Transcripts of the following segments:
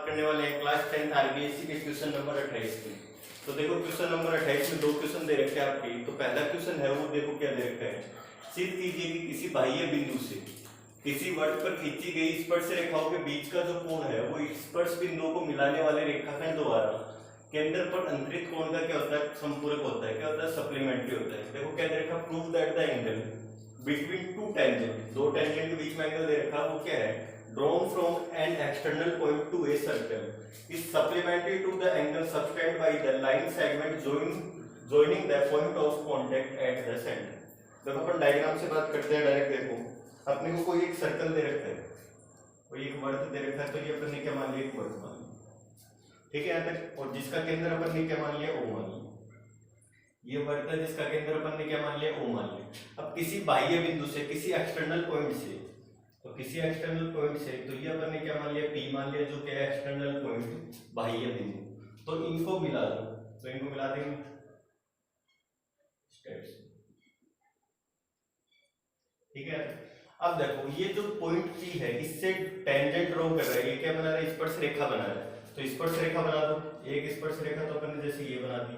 करने वाले हैं क्लास 10 आरबीएससी के क्वेश्चन नंबर 28 के। तो देखो क्वेश्चन नंबर 28 में दो क्वेश्चन दे रखे हैं आपके। तो पहला क्वेश्चन है वो देखो क्या दे रखा है, सिद्ध कीजिए कि किसी बाह्य बिंदु से किसी वर्ग पर खींची गई स्पर्श रेखाओं के बीच का जो कोण है वो स्पर्श बिंदुओं को मिलाने वाले रेखाखंड द्वारा केंद्र पर अंतरित कोण का क्या होता है, संपूरक होता है। क्या होता है, सप्लीमेंट्री होता है। देखो क्या दे रखा, prove that the angle between two tangent, दो टेंजेंट के बीच में एंगल दे रखा वो क्या है, drawn from an external point to a circle is supplementary to the angle subtended by the line segment joining the point of contact at the center। जब अपन diagram से बात करते हैं डायरेक्ट, देखो अपने को कोई एक सर्कल दे रखा है, कोई एक वर्ग दे रखा है, तो ये अपन ने क्या मान लिया, एक वर्ग मान लिया, ठीक है यहाँ तक। और जिसका केंद्र अपन ने क्या मान लिया, O मान लिया। ये वर्ग था जिसका केंद्र अपन ने क्या मान लिया, O मान लिया। अब किसी बाह्य बिंदु से, किसी एक्सटर्नल पॉइंट से, तो किसी एक्सटर्नल पॉइंट से, तो ये अपन ने क्या मान लिया, P मान लिया, जो क्या है एक्सटर्नल पॉइंट बाह्य बिंदु। तो इनको मिला दो, तो इनको मिला देंगे स्टेप्स, ठीक है। अब देखो ये जो पॉइंट P है इससे टेंजेंट ड्रॉ कर रहा है, ये क्या बना रहा है, स्पर्श रेखा बना रहा है। तो स्पर्श रेखा बना दो, एक स्पर्श रेखा तो अपन ने जैसे ये बना दी,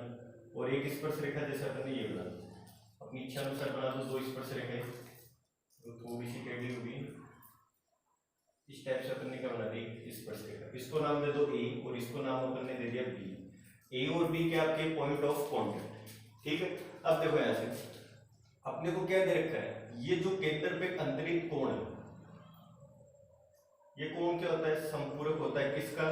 और एक स्पर्श रेखा जैसे अपन ने ये बना दी। अपनी इच्छा अनुसार बना दो दो स्पर्श रेखाएं, तो थोड़ी सी टेढ़ी होगी, इस टाइप से अपन ने क्या बना दी, स्पर्श रेखा। इसको नाम दे दो A और इसको नाम अपन ने दे दिया B। A और B के आपके पॉइंट ऑफ कांटेक्ट, ठीक है। अब देखो यहां से अपने को क्या दे रखा है, ये जो केंद्र पे अंतरित कोण है, ये कोण क्या होता है, संपूरक होता है किसका,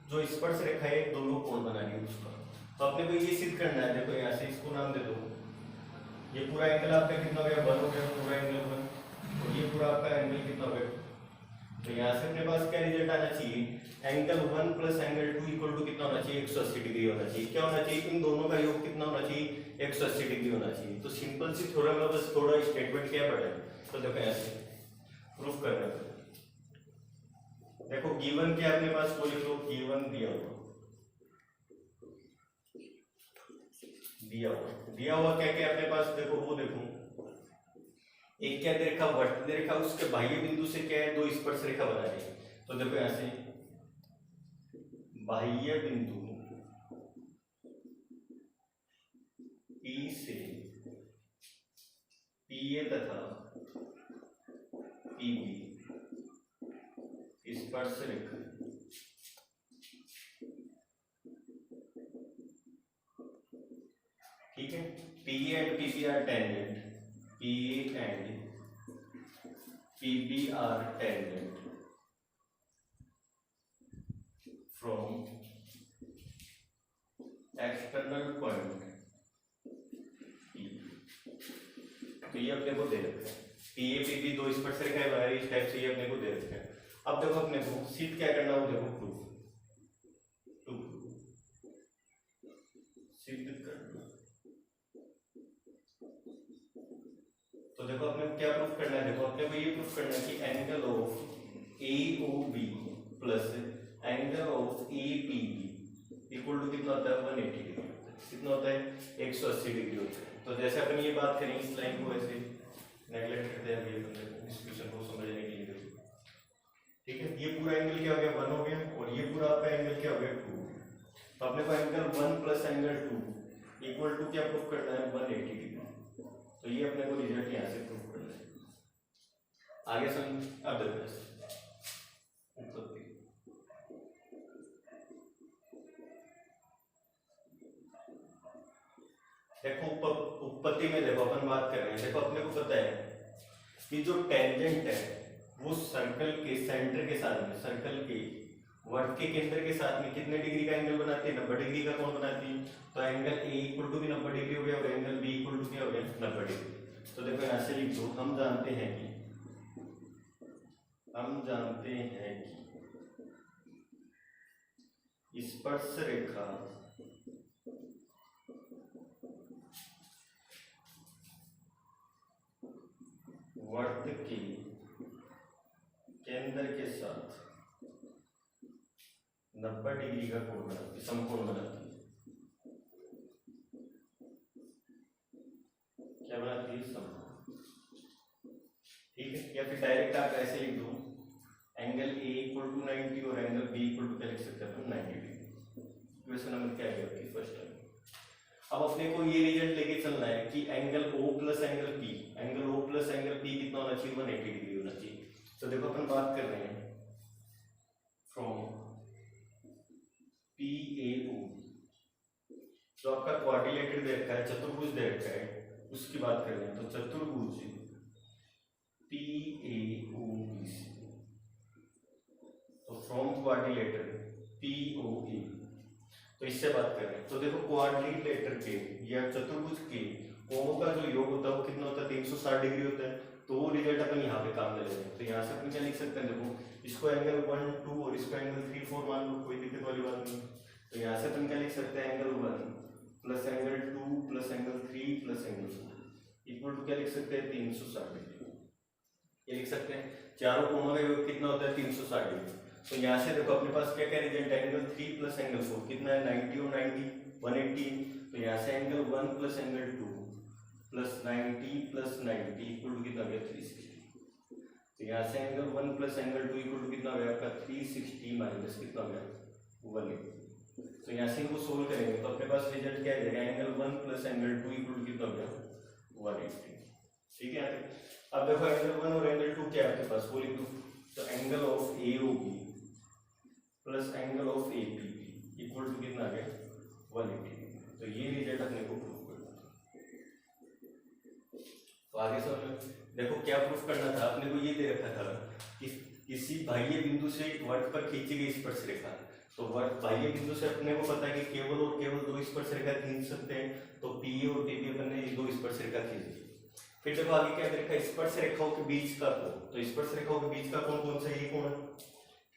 जो स्पर्श रेखा है दोनों कोण बना रही है उसका। तो अपने को ये सिद्ध करना है, देखो यहाँ से इसको नाम दे दो, ये पूरा एंगल आपका कितना हो गया, 1 हो गया, पूरा एंगल 1, और ये पूरा आपका एंगल कितना हो गया। तो यहाँ से अपने पास क्या रिजल्ट आना चाहिए, angle 1 plus angle 2 equal to कितना होना चाहिए, 180 डिग्री होना चाहिए। क्या होना चाहिए, इन दोनों का योग कितना होना चाहिए, 180 डिग्री होना चाहिए। तो सिंपल सी थोड़ा मैं बस थोड़ा स्टेटमेंट क्या पढ़ा है, तो देखो ऐसे प्रूफ करना है। देखो गिवन क्या अपने पास, वो लिख लो, गिवन दिया हुआ क्या क्या अपने पास, देखो वो देखो, एक क्या दे रखा, वर्त दे रखा, उसके बाह्य बिंदु से क्या है, दो स्पर्श रेखा बना रही है। तो देखो यहां से बाह्य बिंदु P से PA तथा PB स्पर्श रेखा, ठीक है। PA and PB are tangent, PA and PB are tangent from external point P। तो ये अपने को दे रखा है, PA PB दो स्पर्श रेखाएं बना रही है, इस टाइप से ये अपने को दे रखा है। अब देखो अपने को सिद्ध क्या करना हो, देखो प्रूफ, सिद्ध करना। तो देखो अपने को क्या प्रूफ करना है, देखो अपने को ये प्रूफ करना है कि angle of AOB plus angle of APB equal to कितना होता है, 180 डिग्री। कितना होता है, 180 डिग्री होता है। तो जैसे अपन ये बात करें, इस लाइन को ऐसे नेगलेक्ट करते हैं इस क्वेश्चन को समझने के लिए, ठीक है। ये पूरा एंगल क्या हो गया, 1 हो गया, और ये पूरा आपका एंगल क्या हो गया, 2 हो गया। तो अपने को angle 1 plus angle 2 equal to क्या प्रूफ करना है, 180 डिग्री। तो ये अपने को रिजल्ट यहाँ से प्रूव करना है। आगे समझ, अब उत्पत्ति, देखो उत्पत्ति में देखो अपन बात कर रहे हैं, देखो अपने को पता है कि जो टेंजेंट है वो सर्कल के सेंटर के साथ में, सर्कल के वर्ग के केंद्र के साथ में कितने डिग्री का एंगल बनाती है, 90 डिग्री का कोण बनाती है। तो एंगल A इक्वल टू भी 90 डिग्री हो गया, और एंगल B इक्वल टू क्या हो गया, 90 डिग्री। तो देखो यहाँ से लिख दो, हम जानते हैं कि स्पर्श रेखा वर्त के केंद्र के साथ 90 डिग्री का कोण बनाती है, समकोण बनाती है। क्या बनाती है, समकोण, ठीक है। या फिर डायरेक्ट आप ऐसे लिख दो, एंगल A इक्वल टू 90 और एंगल B इक्वल टू क्या लिख सकते क्वेश्चन नंबर क्या है आपकी फर्स्ट टर्म। अब अपने को ये रिजल्ट लेके चलना है कि angle O plus angle P, angle O plus angle P कितना होना चाहिए, 180 डिग्री होना चाहिए। तो देखो अपन बात कर रहे हैं फ्रॉम PAO, जो आपका क्वाड्रिलेटरल दे रखा है, चतुर्भुज दे रखा है, उसकी बात कर रहे हैं। तो चतुर्भुज PAOBC, तो फ्रॉम क्वाड्रिलेटरल POA, तो इससे बात कर रहे हैं। तो देखो क्वाड्रिलेटर के या चतुर्भुज के कोणों का जो योग होता है वो कितना होता है, 360 डिग्री होता है। तो वो रिजल्ट अपन यहाँ पे काम में ले रहे हैं। तो यहाँ से अपन क्या लिख सकते हैं, देखो इसको एंगल 1 2 और इसको एंगल 3 4 मान लो, कोई दिक्कत वाली बात नहीं। तो यहाँ से अपन क्या लिख सकते हैं, angle 1 plus angle 2 plus angle 3 plus angle 4 equal to क्या लिख सकते हैं, 360 डिग्री। ये लिख सकते हैं चारों कोणों का योग कितना होता है, 360 डिग्री। तो यहाँ से देखो अपने पास क्या क्या रिजल्ट है, एंगल 3 प्लस एंगल 4 कितना है, 90 और 90 180। तो यहाँ से angle 1 plus angle 2 plus 90 plus 90 equal to कितना गया, 360। तो यहाँ से angle 1 plus angle 2 equal to कितना गया आपका, 360 माइनस कितना गया, 180। तो यहाँ से इनको सोल्व करेंगे तो अपने पास रिजल्ट क्या आएगा, angle 1 plus angle 2 equal to कितना गया, 180। ठीक है, अब देखो एंगल 1 और एंगल 2 क्या है आपके पास, वो लिख दो। तो angle of AOB plus angle of APB equal to कितना आ गया, 180। तो ये रिजल्ट अपने को प्रूव करना था। तो आगे समझ देखो क्या प्रूफ करना था, अपने को ये दे रखा था कि किसी बाह्य बिंदु से वर्त पर खींची गई स्पर्श रेखा। तो वर्त बाह्य बिंदु से अपने को पता है कि केवल और केवल दो स्पर्श रेखा खींच सकते हैं। तो PA और PB अपन ने दो स्पर्श रेखा खींच दी। फिर देखो आगे क्या दे रखा है, स्पर्श रेखाओं के बीच का कोण। तो स्पर्श रेखाओं के बीच का कोण कौन सा, ये कोण है।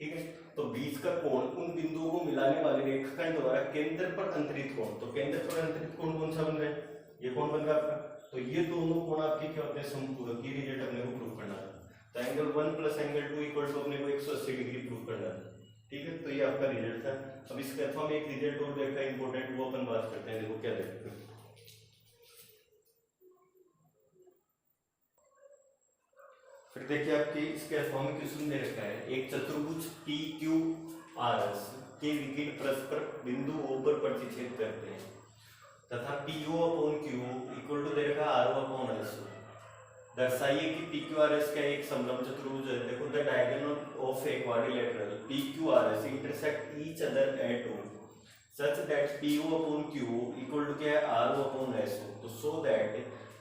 ठीक है, तो बीच का कोण उन बिंदुओं को मिलाने वाले रेखाखंड द्वारा केंद्र पर अंतरित कोण। तो केंद्र पर अंतरित कोण कौन सा बन रहा है, ये कोण बन रहा है आपका। तो ये दोनों कोण आपके क्या होते हैं, समपूरक। ये रिजल्ट अपने को प्रूव करना है। तो angle 1 plus angle 2 equal to अपने को 180 डिग्री प्रूव करना है। ठीक है, तो ये आपका रिजल्ट था। अब इसके अथवा में एक रिजल्ट और देखा है इंपॉर्टेंट, वो अपन बात करते हैं। देखो क्या देखते हैं, फिर देखिए आपके इसके अथवा में क्वेश्चन दे रखा है, एक चतुर्भुज PQRS के विकिरण परस्पर बिंदु O पर प्रतिच्छेद करते हैं तथा PO upon QO equal to दे रखा है RO अपॉन SO। दर्शाइए कि PQRS का एक समलंब चतुर्भुज है। देखो the diagonal of a quadrilateral PQRS intersect each other at O such that PO upon QO equal to क्या है, RO अपॉन SO। तो सो दैट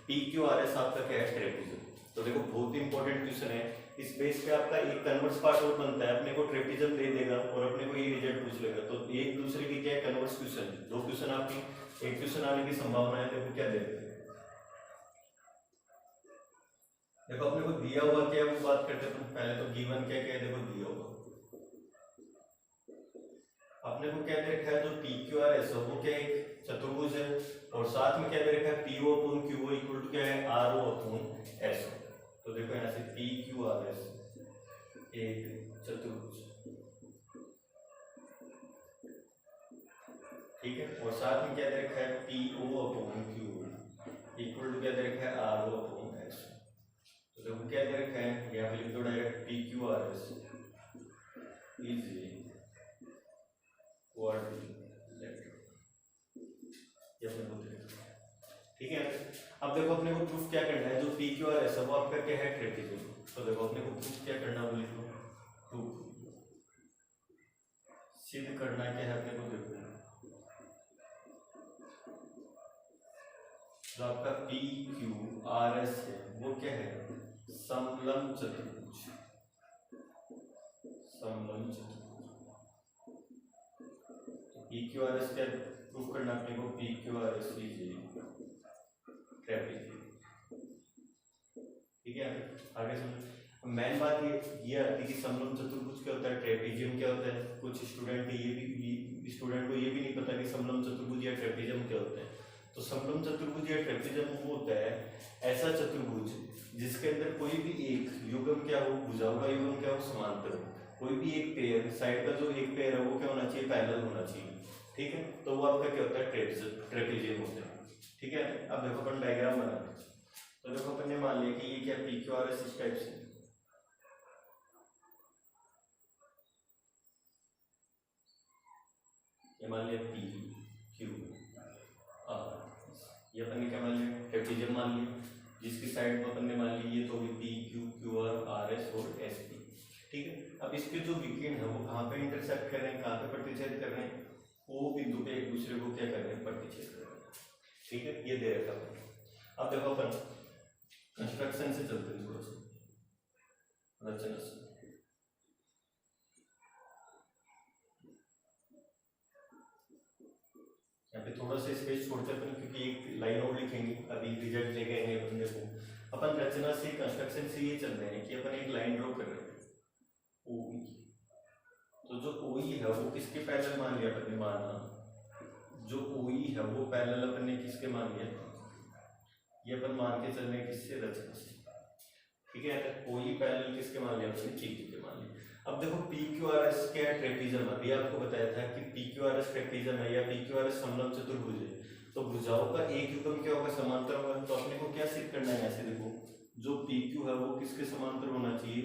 PQRS आपका क्या है, ट्रेपेजियम। तो देखो बहुत इंपॉर्टेंट क्वेश्चन है। इस बेस पे आपका एक कन्वर्स पार्ट और बनता है, अपने को ट्रेपेजियम दे देगा और अपने को ये रिजल्ट पूछ लेगा। तो एक दूसरे की क्या है, कन्वर्स क्वेश्चन। दो क्वेश्चन आपकी एक क्वेश्चन आने की संभावना है। देखो क्या देते हैं, देखो अपने को दिया हुआ क्या है वो बात करते हैं। तो पहले तो गिवन क्या क्या है, देखो दिया हुआ अपने को क्या दे रखा है, जो PQRS वो क्या एक चतुर्भुज है और साथ में क्या दे रखा है, PO upon QO equal to क्या है, RO अपॉन SO। तो देखो यहाँ से PQRS एक चतुर्भुज, ठीक है, और साथ में क्या दे रखा है, PO upon QO equal to क्या दे रखा है, RO अपॉन SO। तो देखो क्या दे रखा है, यहाँ पे लिख दो डायरेक्ट PQRS इज ठीक है। अब देखो अपने को प्रूफ क्या करना है, जो PQRS है वो आपका क्या है, ट्रेपेजियम। तो देखो अपने को प्रूफ क्या करना है, वो लिख लो, प्रूफ सिद्ध करना क्या है अपने को। देखो जो आपका PQRS है वो क्या है, समलंब चतुर्भुज। समलंब चतुर्भुज PQRS क्या प्रूफ करना अपने को, PQRS इज ट्रेपेजियम। ठीक है, आगे सुनो। मेन बात ये आती है कि समलंब चतुर्भुज क्या होता है, ट्रेपेजियम क्या होता है। कुछ स्टूडेंट को ये भी नहीं पता कि समलंब चतुर्भुज या ट्रेपेजियम क्या होता है। तो समलंब चतुर्भुज या ट्रेपेजियम वो होता है ऐसा चतुर्भुज जिसके अंदर कोई भी एक युग्म क्या हो, भुजाओं का युग्म क्या हो, समांतर हो। कोई भी एक पेयर साइड का जो एक पेयर है वो क्या होना चाहिए, पैरेलल होना चाहिए। ठीक है, तो वो आपका क्या होता है, ट्रेपेजियम होता है। ठीक है, अब देखो अपन डायग्राम बनाते हैं। तो देखो अपन ने मान लिया कि ये क्या PQRS इस टाइप से, ये मान लिया पी क्यू आर, ये अपन ने क्या मान लिया, ट्रेपेजियम मान लिया, जिसकी साइड को अपन ने मान ली ये तो भी P Q Q R R S और एस पी। ठीक है, अब इसके जो विकेंड है वो कहाँ पे इंटरसेक्ट कर रहे हैं, कहाँ पे प्रतिच्छेद कर रहे हैं, वो बिंदु पे एक दूसरे को क्या कर रहे हैं, प्रतिच्छेद कर रहे हैं। ठीक है, ये दे रखा है। अब देखो अपन कंस्ट्रक्शन से चलते हैं, थोड़ा सा रचना से। यहाँ पे थोड़ा सा स्पेस छोड़ते अपन, क्योंकि एक लाइन और लिखेंगे, अभी रिजल्ट ले गए हैं बंदे को। अपन रचना से कंस्ट्रक्शन से ये चल रहे हैं कि अपन एक लाइन ड्रॉ कर रहे हैं OE। तो जो OE है वो किसके पैरेलल मान लिया अपन ने, माना जो OE है वो पैरेलल अपन ने किसके मान लिया, ये अपन मान के चल रहे हैं किससे, रचना से। ठीक है, OE पैरेलल किसके मान लिया अपन ने, PQ के मान लिया। अब देखो PQRS क्या है, ट्रेपेजियम। अभी आपको बताया था कि PQRS ट्रेपेजियम है या PQRS समलंब चतुर्भुज है, तो भुजाओं का एक युग्म क्या होगा, समांतर होगा। तो अपने को क्या सिद्ध करना है, ऐसे देखो जो PQ है वो किसके समांतर होना चाहिए,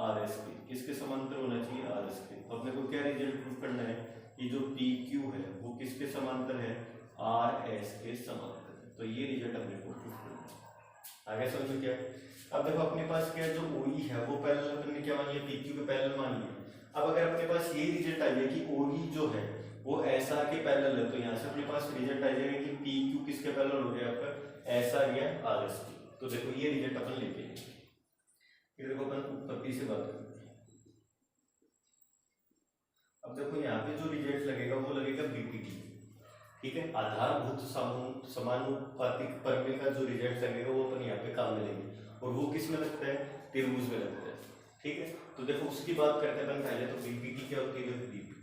RS के। किसके समांतर होना चाहिए, RS के। तो अपने को क्या रिजल्ट प्रूफ करना है कि जो PQ है वो किसके समांतर है, RS के समांतर है। तो ये रिजल्ट अपने को प्रूफ करना है। आगे समझो क्या। अब देखो अपने पास क्या जो OE है वो पैरेलल अपन ने क्या मान लिया, PQ के पैरेलल मान लिया। अब अगर अपने पास ये रिजल्ट आ जाए कि OE जो है वो SR के पैरेलल है, तो यहाँ से अपने पास रिजल्ट आ जाएगा कि PQ किसके पैरेलल हो गया, आपका SR या RS के। तो देखो ये रिजल्ट अपन लेके आएंगे। फिर देखो अपन उत्पत्ति से बात करते हैं। अब देखो यहाँ पे जो रिजल्ट लगेगा वो लगेगा BPT। ठीक है, आधारभूत समानुपातिक प्रमेय का जो रिजल्ट लगेगा वो अपन यहाँ पे काम में लेंगे, और वो किस में लगता है, त्रिभुज में लगता है। ठीक है, तो देखो उसकी बात करते हैं अपन पहले। तो BPT क्या होती है, BPT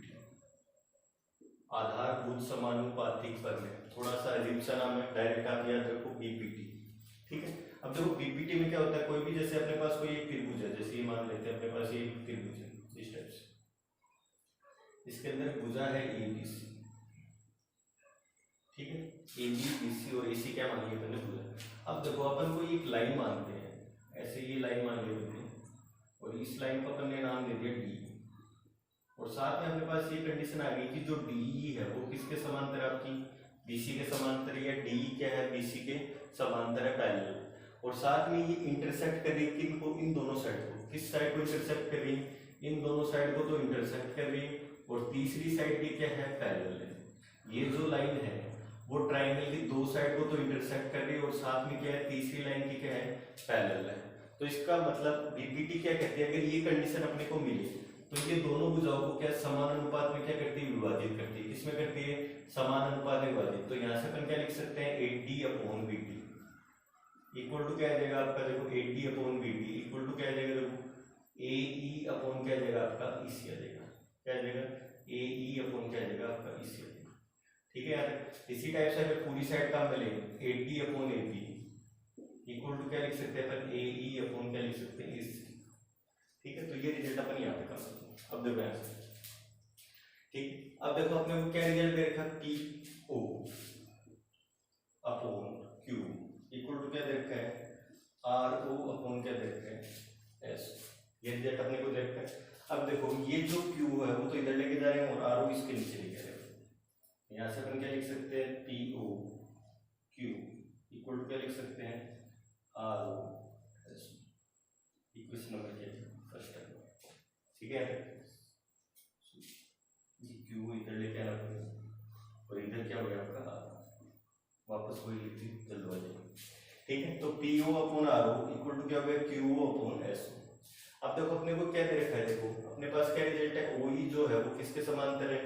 आधारभूत समानुपातिक प्रमेय। थोड़ा सा अजीब सा नाम है, डायरेक्ट आप याद रखो BPT। ठीक है, अब देखो BPT में क्या होता है, कोई भी जैसे अपने पास कोई एक त्रिभुज है, जैसे ये मान लेते हैं अपने पास ये त्रिभुज है इस टाइप से, इसके अंदर भुजा है ABC। ठीक है, AB BC और AC क्या मान लिया मैंने, भुजा। अब देखो अपन को एक लाइन मानते हैं, ऐसे ये लाइन मान ली हमने, और इस लाइन को अपन ने नाम दे दिया D। और साथ में अपने पास ये कंडीशन आ गई कि जो DE है वो किसके समांतर है, आपकी BC के समांतर, या DE क्या है, BC के समांतर है, पैरेलल। और साथ में ये इंटरसेक्ट कर रही है किनको, इन दोनों साइड को। किस साइड को इंटरसेक्ट कर रही है, इन दोनों साइड को तो इंटरसेक्ट कर रही है। और तीसरी साइड की क्या है, पैरेलल है। ये जो लाइन है वो ट्राइंगल की दो साइड को तो इंटरसेक्ट कर रही है, और साथ में क्या है, तीसरी लाइन की क्या है, पैरेलल है। तो इसका मतलब BPT क्या कहती है, अगर ये कंडीशन अपने को मिले तो ये दोनों भुजाओं को क्या समान अनुपात में क्या करती है, विभाजित करती है। किसमें करती है, समान अनुपात में विभाजित। तो यहाँ से अपन क्या लिख सकते हैं, 80/BT इक्वल टू क्या आ जाएगा आपका, देखो 80/BT इक्वल टू क्या आ जाएगा, देखो AE अपॉन क्या आ जाएगा आपका, EC आ जाएगा। क्या आ जाएगा, AE अपॉन क्या आ जाएगा आपका, EC आ जाएगा। ठीक है यार, इसी टाइप से अगर पूरी साइड का मिले 80/AP इक्वल टू क्या लिख सकते हैं अपन, AE अपॉन क्या लिख सकते हैं, EC। ठीक है, तो ये रिजल्ट अपन यहाँ पे कर सकते हैं। अब देखो यहाँ से, ठीक, अब देखो अपने को क्या रिजल्ट दे रखा, PO upon Q equal to क्या दे रखा है, RO अपॉन क्या दे रखा है, S। ये रिजल्ट अपने को दे रखा है। अब देखो ये जो Q है वो तो इधर लेके जा रहे हैं, और RO इसके नीचे लेके जा रहे हैं। यहाँ से अपन क्या लिख सकते हैं, PO Q इक्वल टू क्या लिख सकते हैं, RO S। इक्वेशन नंबर क्या है, फर्स्ट टाइम। ठीक है, Q इधर लेके आना पड़ेगा, और इधर क्या हो गया आपका, वापस वही लिख दी जल्दबाजी। ठीक है, तो PO upon RO equal to क्या हो गया, QO अपॉन SO। अब देखो अपने को क्या दे रखा है, देखो अपने पास क्या रिजल्ट है, OE जो है वो किसके समांतर है,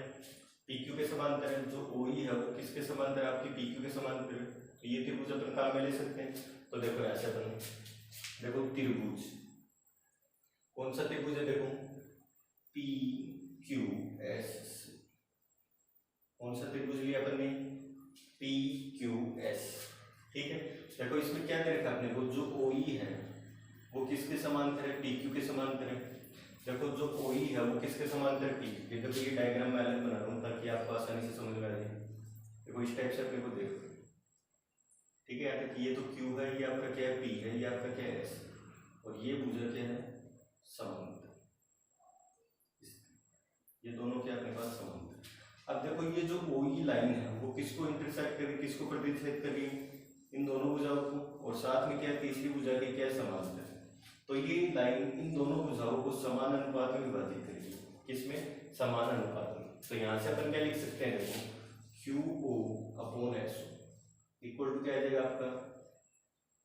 PQ के समांतर है। जो OE है वो किसके समांतर है, आपकी PQ के समांतर है। तो ये त्रिभुज अपन काम में ले सकते हैं। तो देखो ऐसे अपन देखो त्रिभुज, कौन सा त्रिभुज है, देखो PQS। कौन सा त्रिभुज लिया अपन ने, PQS। ठीक है, देखो इसमें क्या दे रखा है अपने को, जो OE है वो किसके समांतर है, PQ के समांतर है। देखो जो OE है वो किसके समांतर है, PQ के। देखो ये डायग्राम मैं अलग बना रहा हूँ ताकि आपको आसानी से समझ में आ जाए। देखो इस टाइप से अपने को देखो। ठीक है, याद रखिए ये तो Q है, ये आपका क्या है, P है, ये आपका क्या है, S, और ये भुजा क्या है, समांतर। ये दोनों क्या अपने पास समांतर। अब देखो ये जो OE लाइन है वो किसको इंटरसेक्ट करेगी, किसको प्रतिच्छेद करेगी, इन दोनों भुजाओं को, और साथ में क्या तीसरी भुजा की क्या समांतर है। तो ये लाइन इन दोनों भुजाओं को समान अनुपात में विभाजित करेगी, किसमें, समान अनुपात में। तो यहाँ से अपन क्या लिख सकते हैं, देखो QO upon SO equal to क्या आ जाएगा आपका,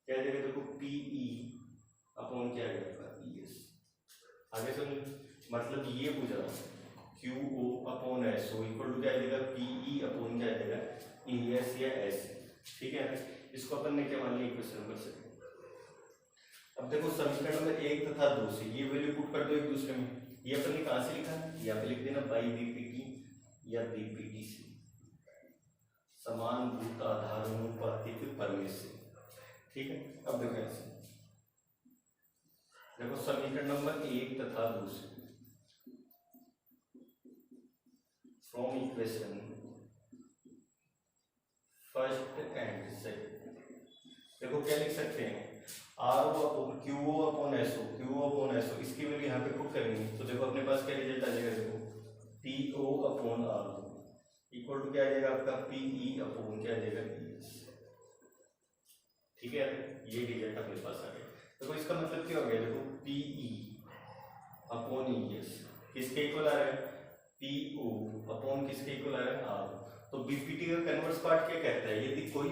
क्या आ जाएगा, देखो PE अपॉन क्या आ जाएगा आपका ES। आगे समझो, मतलब ये भुजा QO upon SO equal to क्या आ जाएगा, PE अपॉन क्या आ जाएगा ES या S। ठीक है, इसको अपन ने क्या मान लिया, इक्वेशन नंबर 7। अब देखो समीकरण नंबर 1 तथा 2 से ये वैल्यू पुट कर दो एक दूसरे में। ये अपन ने कहां से लिखा, यहाँ पे लिख देना बाई BPT या BPT से, समान भूत आधारानुपातिक प्रमेय से। ठीक है, अब देखो ऐसे, देखो समीकरण नंबर 1 तथा 2 से, from equation first and second, देखो क्या लिख सकते हैं, QO अपॉन SO, इसकी वैल्यू यहाँ पे पुट करेंगे तो देखो अपने पास क्या रिजल्ट आ जाएगा, देखो PO upon RO equal to क्या आ जाएगा आपका PE अपॉन क्या आ जाएगा ES। ठीक है, ये रिजल्ट अपने पास आ गया। देखो इसका मतलब क्या हो गया, देखो PE अपॉन ES किसके इक्वल आ रहा है, PO अपॉन किसके इक्वल आ रहा है, R। तो BPT का कन्वर्स पार्ट क्या कहता है, यदि कोई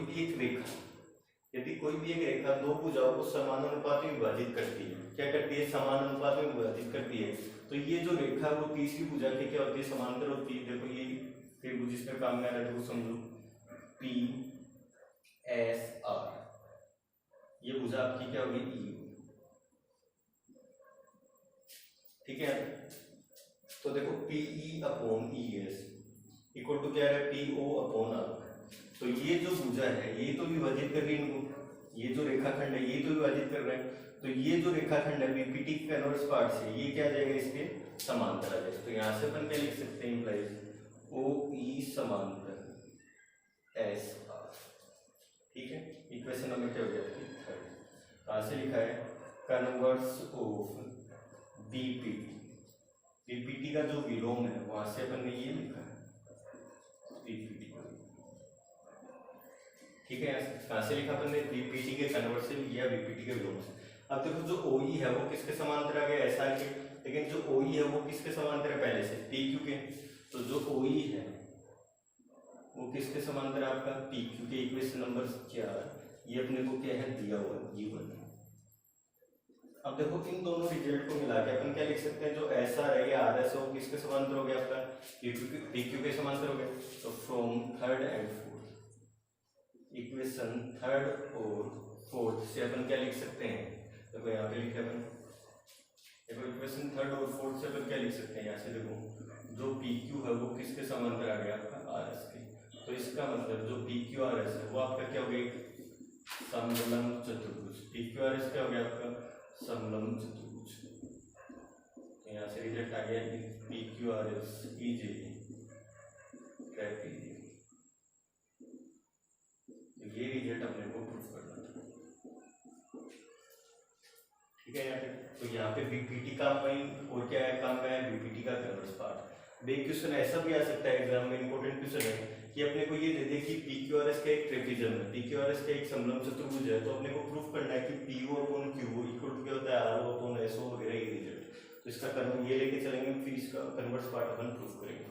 भी एक रेखा दो भुजाओं को समानुपात में विभाजित करती है, क्या करती है, समानुपात में विभाजित करती है, तो ये जो रेखा वो तीसरी भुजा की क्या होती है, समांतर होती है। देखो ये त्रिभुज इसमें काम में आ रहा है, देखो समझो PSR, ये भुजा आपकी क्या होगी, EU। ठीक है, तो देखो PE upon ES equal to क्या है, PO अपॉन R। तो ये जो भुजा है ये तो विभाजित कर रही है इनको, ये जो रेखाखंड है ये तो विभाजित कर रहा है, तो ये जो रेखाखंड है BPT के कन्वर्स पार्ट से ये क्या आ जाएगा, इसके समांतर आ जाएगा। तो यहाँ से अपन क्या लिख सकते हैं, इंप्लाइज OE समांतर SR। ठीक है, इक्वेशन नंबर क्या हो गया आपकी, 3। कहाँ से लिखा है, कन्वर्स ऑफ BPT का जो विलोम है वहां से अपन ने ये लिखा है BPT। ठीक है, कहां से लिखा अपन ने, BPT के कन्वर्स से या BPT के विलोम से। अब देखो जो OE है वो किसके समांतर आ गया, SR के, लेकिन जो OE है वो किसके समांतर है पहले से, PQ के। तो जो OE है वो किसके समांतर है, आपका PQ के। इक्वेशन नंबर 4 ये अपने को क्या है, दिया हुआ G1। अब देखो इन दोनों रिजल्ट को मिला के अपन क्या लिख सकते हैं, जो SR है या RS है वो किसके समांतर हो गया, आपका PQ के समांतर हो गया। तो from third and fourth, equation third और फोर्थ से अपन क्या लिख सकते हैं, देखो यहाँ पे लिखे अपन, देखो इक्वेशन थर्ड और फोर्थ से अपन क्या लिख सकते हैं, यहाँ से देखो जो PQ है वो किसके समांतर आ गया, आपका RS के। तो इसका मतलब जो PQRS है वो आपका क्या हो गया, समलंब चतुर्भुज। PQRS क्या हो गया आपका, समलंब चतुर्भुज। यहाँ से रिजल्ट आ गया PQRS इज ए ट्रापेजियम। ये रिजल्ट अपने को प्रूफ करना था। ठीक है, यहाँ पे तो यहाँ पे BPT काम में और क्या है, काम में है BPT का कन्वर्स पार्ट। एक क्वेश्चन ऐसा भी आ सकता है एग्जाम में, इंपॉर्टेंट क्वेश्चन है कि अपने को ये दे दे कि PQRS का एक ट्रेपेजियम है, PQRS का एक समलंब चतुर्भुज है, तो अपने को प्रूफ करना है कि PO upon QO equal to क्या होता है, RO अपॉन SO वगैरह ये रिजल्ट। तो इसका ये लेके चलेंगे, फिर इसका कन्वर्स पार्ट अपन प्रूफ करेंगे।